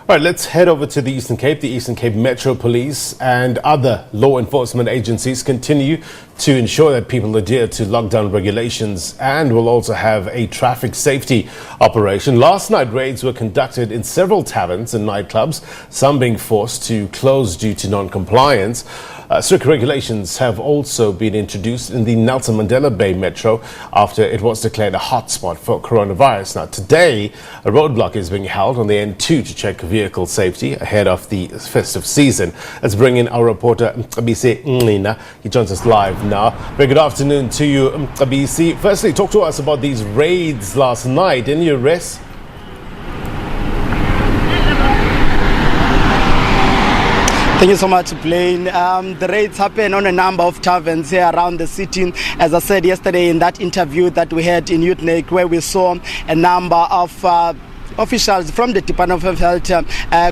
All right, let's head over to the Eastern Cape. The Eastern Cape Metro Police and other law enforcement agencies continue to ensure that people adhere to lockdown regulations and will also have a traffic safety operation. Last night, raids were conducted in several taverns and nightclubs, some being forced to close due to non-compliance. Strict regulations have also been introduced in the Nelson Mandela Bay Metro after it was declared a hotspot for coronavirus. Now, today, a roadblock is being held on the N2 to check vehicle safety ahead of the festive season. Let's bring in our reporter, Mcebisi Ngqina. He joins us live now. Very good afternoon to you, Mcebisi. Firstly, talk to us about these raids last night. Any arrests? Thank you so much, Blaine. The raids happen on a number of taverns here around the city. As I said yesterday in that interview that we had in Utrecht, where we saw a number of officials from the Department of Health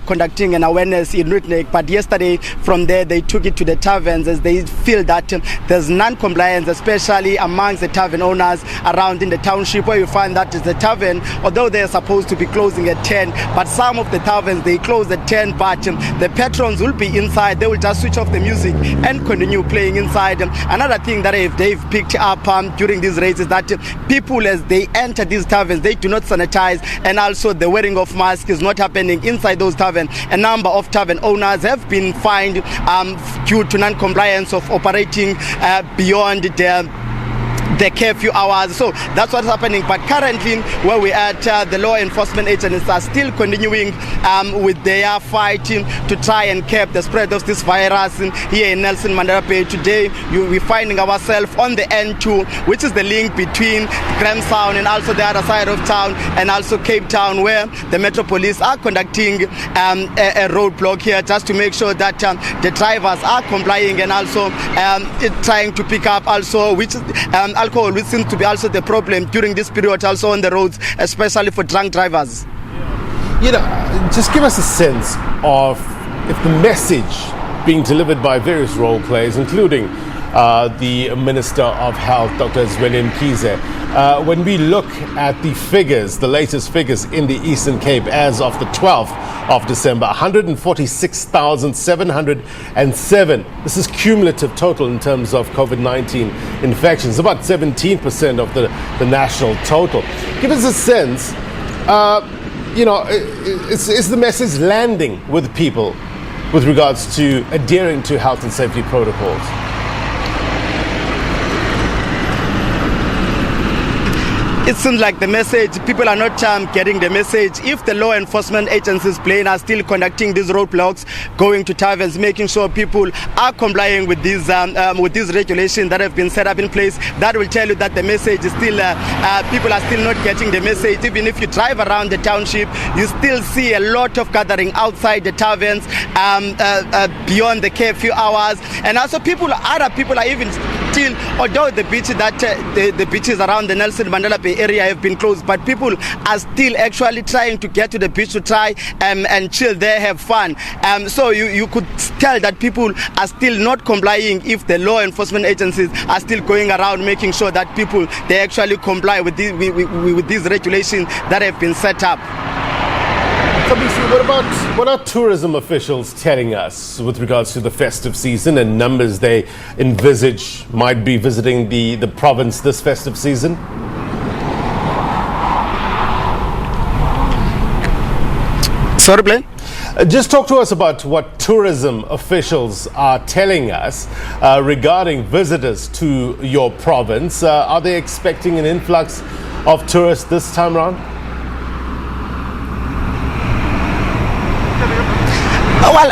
conducting an awareness in Utrecht, but yesterday from there they took it to the taverns as they feel that there's non-compliance, especially amongst the tavern owners around in the township, where you find that the tavern, although they're supposed to be closing at 10, but some of the taverns they close at 10, but the patrons will be inside. They will just switch off the music and continue playing inside. Another thing that they've picked up during these raids is that people, as they enter these taverns, they do not sanitize, and also the wearing of masks is not happening inside those taverns. A number of tavern owners have been fined due to non-compliance of operating beyond the curfew hours. So that's what's happening. But currently, where we are at, the law enforcement agencies are still continuing with their fighting to try and curb the spread of this virus here in Nelson Mandela Bay. Today, we're finding ourselves on the N2, which is the link between Grahamstown and also the other side of town, and also Cape Town, where the Metro Police are conducting a roadblock here just to make sure that the drivers are complying, and also trying to pick up also alcohol, which seems to be also the problem during this period also on the roads, especially for drunk drivers. You know, just give us a sense of if the message being delivered by various role players, including the Minister of Health, Dr. Mcebisi Ngqina, when we look at the figures, the latest figures in the Eastern Cape as of the 12th of December, 146,707. This is cumulative total in terms of COVID-19 infections, about 17% of the national total. Give us a sense, is the message landing with people with regards to adhering to health and safety protocols? It seems like the message, people are not getting the message. If the law enforcement agencies are still conducting these roadblocks, going to taverns, making sure people are complying with these regulations that have been set up in place, that will tell you that the message is still, people are still not getting the message. Even if you drive around the township, you still see a lot of gathering outside the taverns beyond the curfew hours. And also other people are even still, although the beaches around the Nelson Mandela Bay area have been closed, but people are still actually trying to get to the beach to try and chill there, have fun. So you could tell that people are still not complying if the law enforcement agencies are still going around making sure that people, they actually comply with these regulations that have been set up. What are tourism officials telling us with regards to the festive season and numbers they envisage might be visiting the province this festive season? Sorry, Blaine? Just talk to us about what tourism officials are telling us regarding visitors to your province. Are they expecting an influx of tourists this time around? Well,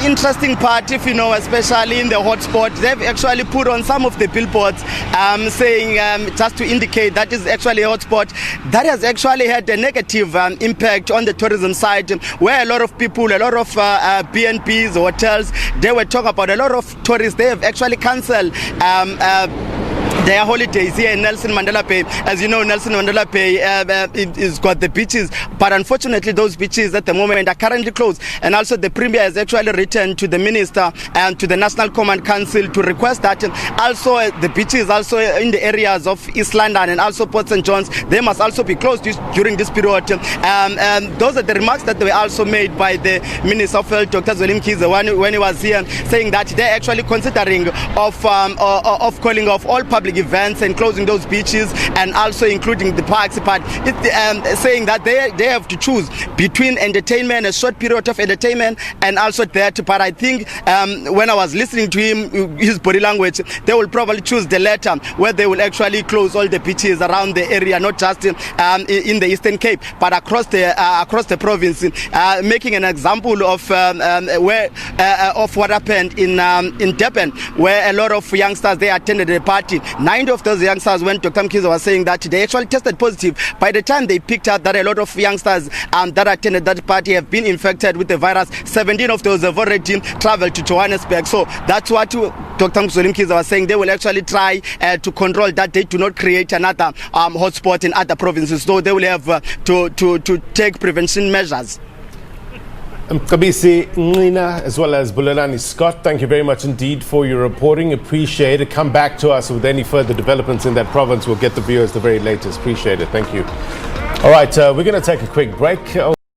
interesting part, if you know, especially in the hotspot, they've actually put on some of the billboards saying, just to indicate that is actually a hotspot. That has actually had a negative impact on the tourism side, where a lot of people, a lot of BNPs, hotels, they were talking about a lot of tourists. They have actually cancelled their holidays here in Nelson Mandela Bay. As you know, Nelson Mandela Bay is got the beaches, but unfortunately those beaches at the moment are currently closed. And also the Premier has actually written to the Minister and to the National Command Council to request that also the beaches also in the areas of East London and also Port St. John's, they must also be closed during this period. Those are the remarks that were also made by the Minister of Health, Dr. Mcebisi, when he was here, saying that they're actually considering of calling off all public events and closing those beaches and also including the parks, but saying that they have to choose between entertainment, a short period of entertainment, and also that. But I think when I was listening to him, his body language, they will probably choose the latter, where they will actually close all the beaches around the area, not just in the Eastern Cape, but across the province, making an example of what happened in Durban, where a lot of youngsters, they attended a party. 9 of those youngsters, when Dr. Mcebisi was saying that they actually tested positive, by the time they picked out that a lot of youngsters that attended that party have been infected with the virus, 17 of those have already traveled to Johannesburg. So that's what Dr. Mcebisi was saying. They will actually try to control that they do not create another hotspot in other provinces. So they will have to take prevention measures. Mcebisi Ngqina as well as Bulelani Scott, thank you very much indeed for your reporting. Appreciate it. Come back to us with any further developments in that province. We'll get the viewers the very latest. Appreciate it. Thank you. All right, we're going to take a quick break.